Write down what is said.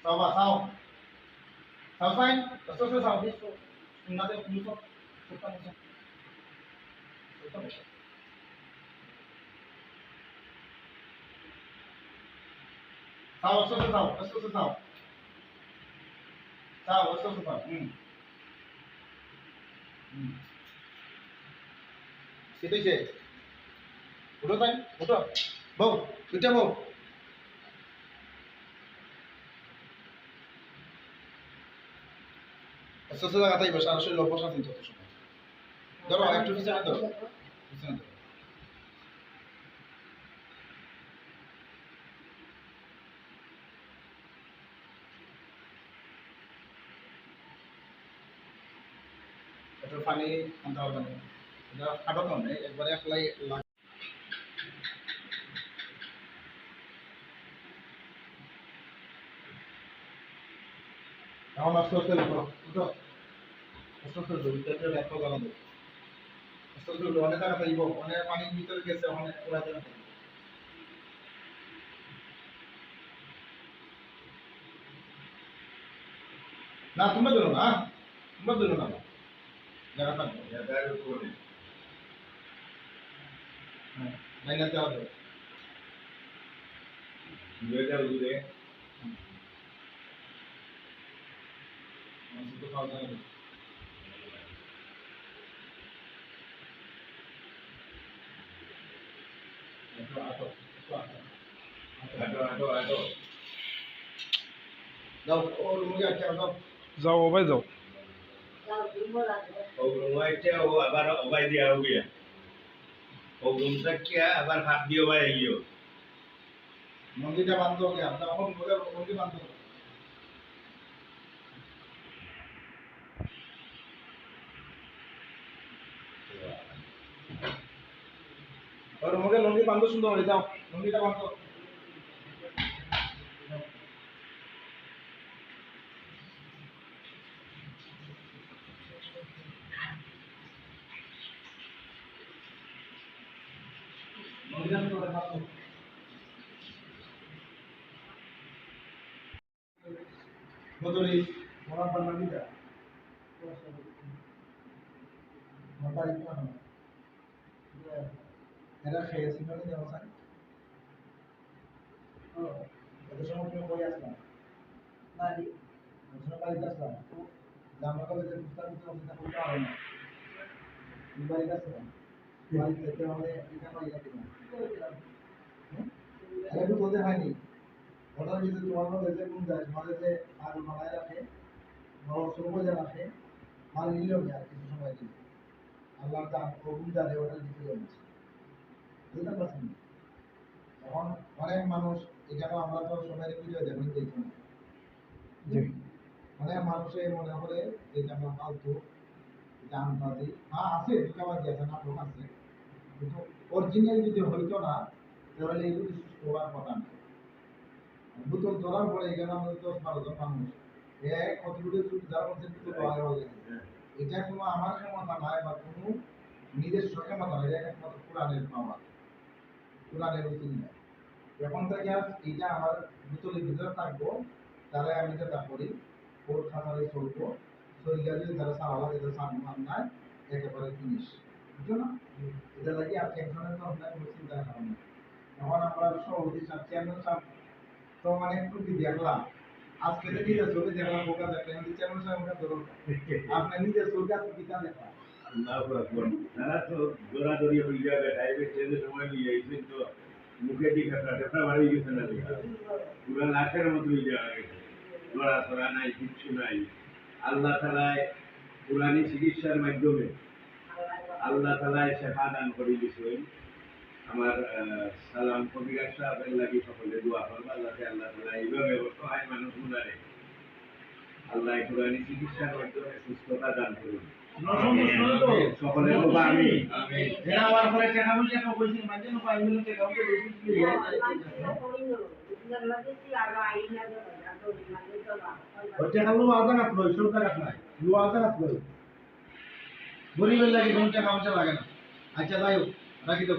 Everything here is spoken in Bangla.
Sao sao? Sao xanh? Sao sao đi? Nó được như không? Không không. Không. Sao? Sao? Itu je. Udah kan? Udah. Bau, kita bau. Esto se da gata y pues ahora soy lo posa sin todo eso. Doro, একটু পিছনে ধরো। পিছনে ধরো। একটু পানি আনতে হবে না। এটা ফাটানো নেই, একবারে একলাই লাগ। এখন আস্তে আস্তে ধরো। বুঝছো? আস্তে আস্তে ধরো, এটা একটা গানা দাও। আস্তে আস্তে ধরো, অনেক টাকা পাইবো, অনেক পানির ভিতরে গেছে, অনেক পুরা জানা। না, তোমরা ধরো না। তোমরা ধরো না। জায়গা থাকবে। জায়গার উপরে। হ্যাঁ, লাইন আছে হবে। দূরে যাও দূরে। মানুষ তো খাওয়া যায় না। একটু আটো, একটু আটো। আটো। যাও, ও রুমে যাও, যাও। যাও ওবাই যাও। ও রুমাইটা ও আবার ওবাই দিয়া হইয়া ও রুমটা কিয়া আবার হাত দিয়ে ওবাই আইও মন্দিরটা বান্ধ কে আমরা এখন মন্দির বান্ধ। और मुझे लंगी बांधो सुंदर हो जाओ लंगीটা বান্ধো লঙ্গিটা সুন্দর বান্ধো বদলি মোরা বান্দিটা মোটা ইচ্ছা না এরা খেয়েছিল না দেওয়া ও এত সময় তুমি কই আসলা বাড়ি ওখানে বাড়িতে আসলাম জামা কলেজে পুস্তক দিতে করতে হবে না তুমি বাড়িতে আসলাম বাড়ি থেকে হলে এটা পাই যাবে না আরে তো তোদের হয়নি ওটার ভিতরে তোমার মধ্যে যে কোন যায় মানে যে আর বানায় রাখে বড় সবুজ রাখে মাল নিলেও আর কিছু সময় দিলে আল্লাহর দান কবুল জানে ওটা দিতে যাবে বুঝতে পারছেন এখন অনেক মানুষ এখানে আমরা তো সবাই ভিডিও দেখুন দেখুন অনেক মানুষের মনে করে যে আমরা ফালতু জানবাজি হ্যাঁ আছে দুটাবাজি আছে নাটক আছে কিন্তু অরিজিনাল যদি হইতো না তাহলে এগুলি সুস্থ হওয়ার কথা না বোতল ধরার পরে এখানে আমাদের 10-12 জন মানুষ এক কতগুলো যারা মধ্যে বোতল হয়ে গেছে এটা কোনো আমার ক্ষমতা নয় বা কোনো নিজস্ব ক্ষমতা নয় এটা একমাত্র কোরআনের পাওয়া কোরআনের উচিত এখন থেকে এটা আমার বোতলের ভিতরে থাকবো তারা আমি যেটা করি ওর খাতারে চলবো শরীরে যদি তারা সারা লাগে তো সামান নাই একেবারে জিনিস বুঝছো না এটা লাগে আর টেনশনের তো আপনার কোনো চিন্তা করেন না এখন আমরা সভাপতি সাহেব চেয়ারম্যান সাহেব তো মানে একটু দেখলাম আজকে তো নিজের ছবি দেখলাম বোকা দেখলাম চেয়ারম্যান সাহেব ওটা ধরুন আপনার নিজের ছবি আজকে কিতা দেখলাম তারা তো দৌড়াদৌড়ি হয়ে যাবে ডায়াবেটিসের সময় নিয়ে এসে তো মুখে দিকে টেপা বাড়ি গেছে না পুরো লাখের মতো হয়ে যাওয়া গেছে লড়াচড়া নাই কিচ্ছু নাই আল্লাহ তালায় পুরানি চিকিৎসার মাধ্যমে আল্লাহ তালায় শেফা দান করে দিয়েছেন আমার সালাম কবিরাজ সাহেবের লাগি সকলে দোয়া করবো যাতে আল্লাহ তালা এইভাবে অসহায় মানুষ গুলারে আল্লাহ পুরানি চিকিৎসার মাধ্যমে সুস্থতা দান করুন সকলের আমি যারা আমার ঘরে টাকা পয়সা তো কইছি মানে না পাই মিলে টাকা পয়সা বেশি দিয়ে ওই টাকা লো আদা কাট লই সব টাকা নাই লো আদা কাট লই গরিবের লাগি কোন টাকা পয়সা লাগে না আচ্ছা যাই হোক রাখি তো